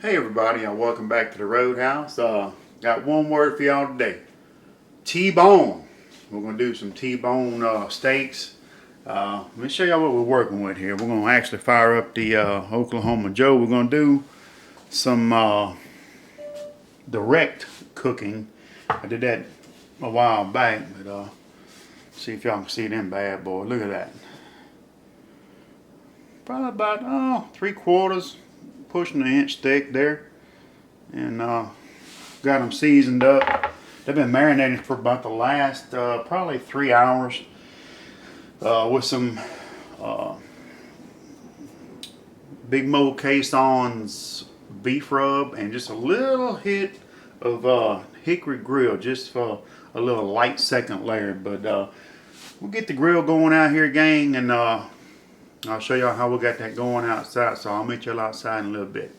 Hey everybody, welcome back to the Roadhouse. Got one word for y'all today. T-bone. We're going to do some T-bone steaks. Let me show y'all what we're working with here. We're going to actually fire up the Oklahoma Joe. We're going to do some direct cooking. I did that a while back, but see if y'all can see them bad boys. Look at that. Probably about 3/4, pushing an inch thick there, and got them seasoned up. They've been marinating for about the last probably 3 hours with some Big Mo Caisson's beef rub and just a little hit of hickory grill, just for a little light second layer. But we'll get the grill going out here, gang, and I'll show y'all how we got that going outside. So I'll meet y'all outside in a little bit.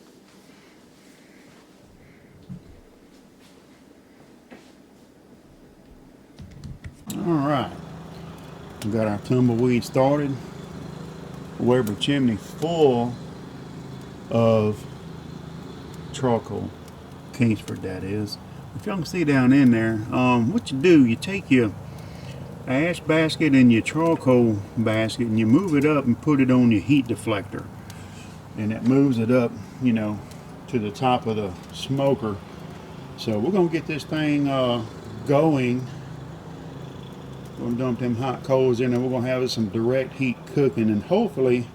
Alright, we got our tumbleweed started. Weber chimney full of charcoal, Kingsford that is. If y'all can see down in there, what you do, you take your ash basket and your charcoal basket and you move it up and put it on your heat deflector, and it moves it up, you know, to the top of the smoker. So we're gonna get this thing going. We're gonna dump them hot coals in there. We're gonna have some direct heat cooking, and hopefully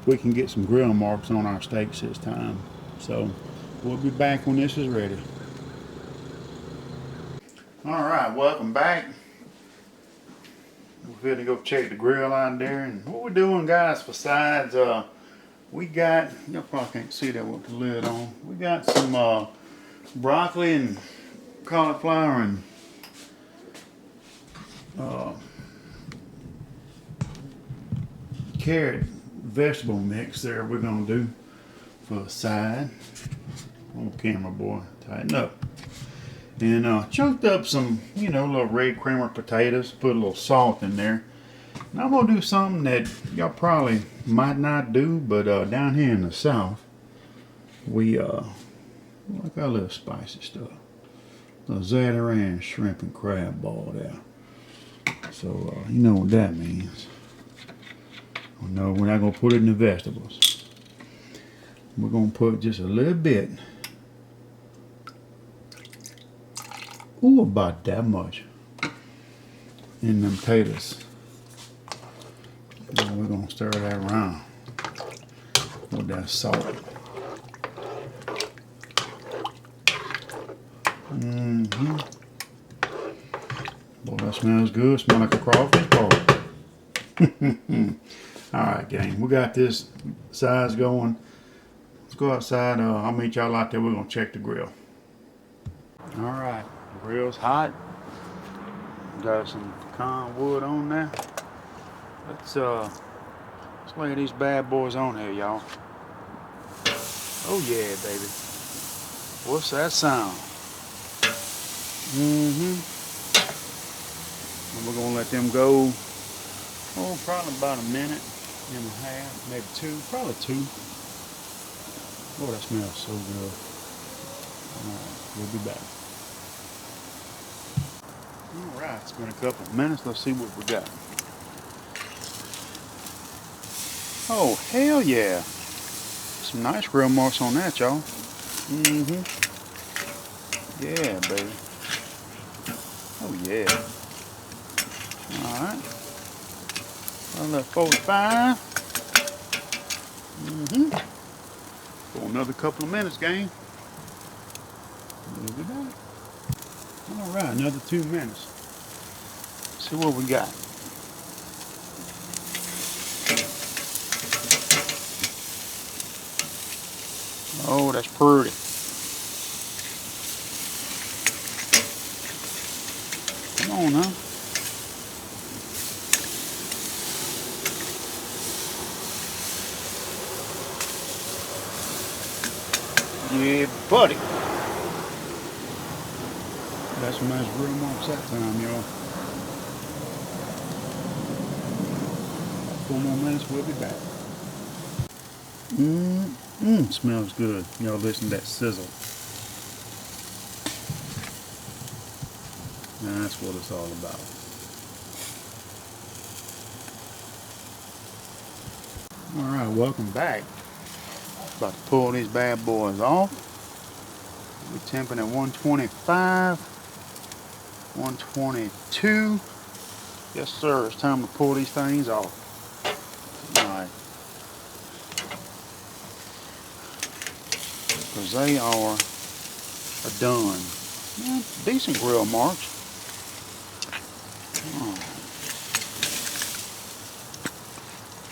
we can get some grill marks on our steaks this time. So we'll be back when this is ready. All right, welcome back. We're going to go check the grill out there, and what we're doing, guys, besides we got, y'all probably can't see that with the lid on, we got some broccoli and cauliflower and carrot vegetable mix there we're going to do for a side. On camera, boy, tighten up. And chunked up some, you know, little red creamer potatoes, put a little salt in there. And I'm going to do something that y'all probably might not do, but down here in the South, we like our little spicy stuff. The Zatarain shrimp and crab ball there. So, you know what that means. Oh, no, we're not going to put it in the vegetables. We're going to put just a little bit. Ooh, about that much in them potatoes. Now we're gonna stir that around with that salt. Boy, that smells good. Smells like a crawfish ball. Alright, gang, we got this size going. Let's go outside. I'll meet y'all out there. We're gonna check the grill. Alright. Grill's hot. Got some pecan wood on there. Let's lay these bad boys on here, y'all. Oh yeah, baby. What's that sound? And we're gonna let them go. Oh, probably about a minute and a half, maybe two, probably 2. Oh, that smells so good. Alright, we'll be back. Alright, it's been a couple of minutes. Let's see what we got. Oh, hell yeah. Some nice grill marks on that, y'all. Yeah, baby. Oh, yeah. Alright. Another 45. For another couple of minutes, gang. We'll be back. Alright, another 2 minutes. See what we got. Oh, that's pretty. Come on, huh? Yeah, buddy. That's some nice grill marks that time, y'all. 4 more minutes, we'll be back. Smells good. Y'all listen to that sizzle. That's what it's all about. Alright, welcome back. About to pull these bad boys off. We're temping at 125, 122. Yes sir, it's time to pull these things off. Alright. Because they are done. Yeah, decent grill marks.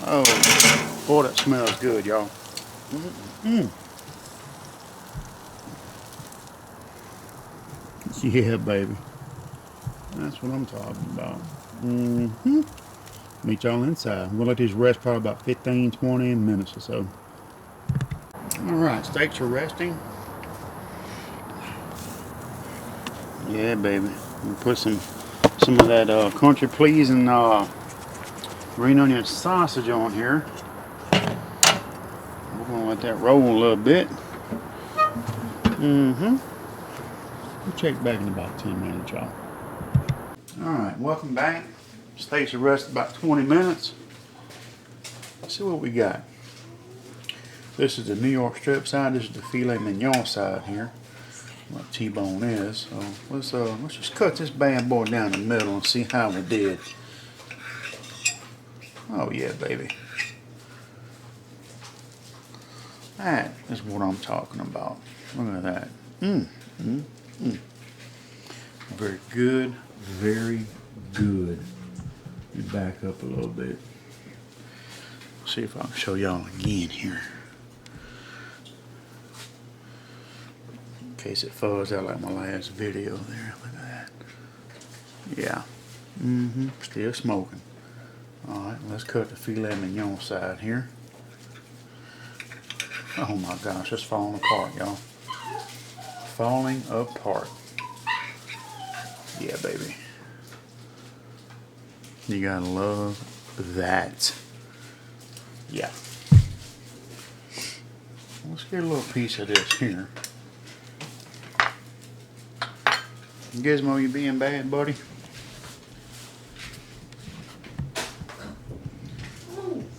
Oh, boy, that smells good, y'all. Yeah, baby. That's what I'm talking about. Meet y'all inside. We'll let these rest probably about 15, 20 minutes or so. Alright, steaks are resting. Yeah, baby. We'll put some of that country pleasing green onion sausage on here. We're gonna let that roll a little bit. We'll check back in about 10 minutes, y'all. Alright, welcome back. Steaks are rested about 20 minutes. Let's see what we got. This is the New York strip side. This is the filet mignon side here. What T-bone is. So let's just cut this bad boy down the middle and see how we did. Oh yeah, baby. That is what I'm talking about. Look at that. Very good. Very good. Let me back up a little bit. See if I can show y'all again here. In case it fuzz out like my last video there. Look at that. Yeah. Still smoking. Alright, let's cut the filet mignon side here. Oh my gosh, it's falling apart, y'all. Falling apart. Yeah, baby. You gotta love that. Yeah. Let's get a little piece of this here. Gizmo, you being bad, buddy?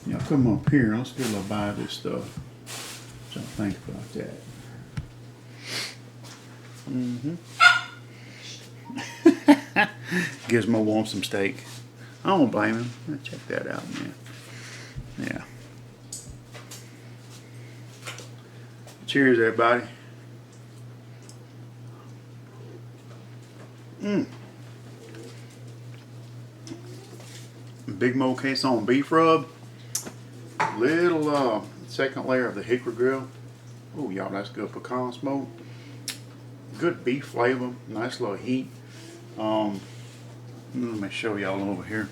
Yeah, come up here. Let's get a little bite of this stuff. So think about that. Gizmo wants some steak. I don't blame him. Check that out, man. Yeah. Cheers, everybody. Big Mo Caisson beef rub. Little second layer of the hickory grill. Oh, y'all, that's good pecan smoke. Good beef flavor. Nice little heat. Let me show y'all over here.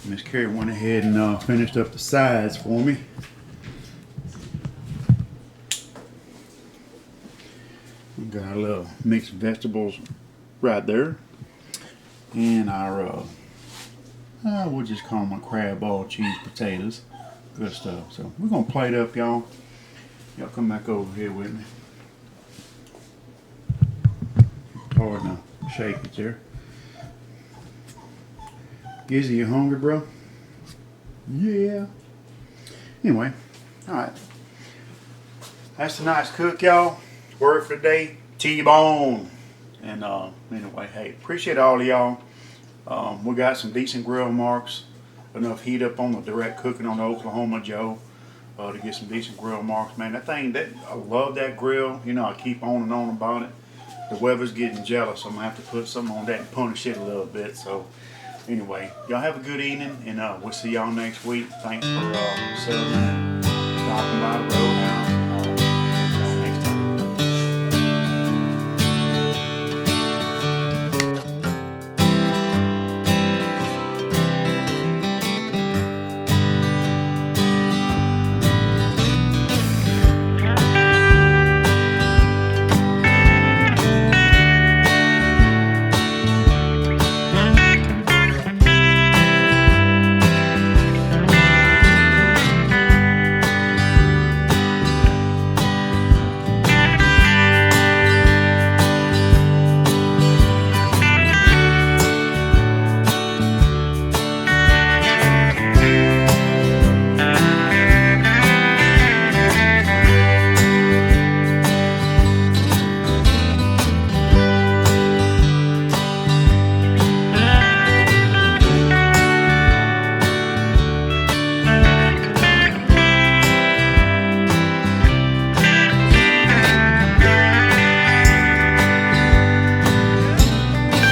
Miss Carrie went ahead and finished up the sides for me. We got our little mixed vegetables right there. And our, we'll just call them crab ball cheese potatoes. Good stuff. So we're going to plate up, y'all. Y'all come back over here with me. Hard to shake it there. Gizzy, you hungry, bro? Yeah. Anyway, alright. That's a nice cook, y'all. Word for the day, T-bone. And anyway, hey, appreciate all of y'all. We got some decent grill marks. Enough heat up on the direct cooking on the Oklahoma Joe to get some decent grill marks. Man, that thing, I love that grill. You know, I keep on and on about it. The weather's getting jealous, so I'm going to have to put something on that and punish it a little bit. So anyway, y'all have a good evening, and we'll see y'all next week. Thanks for sitting there, stopping by the road.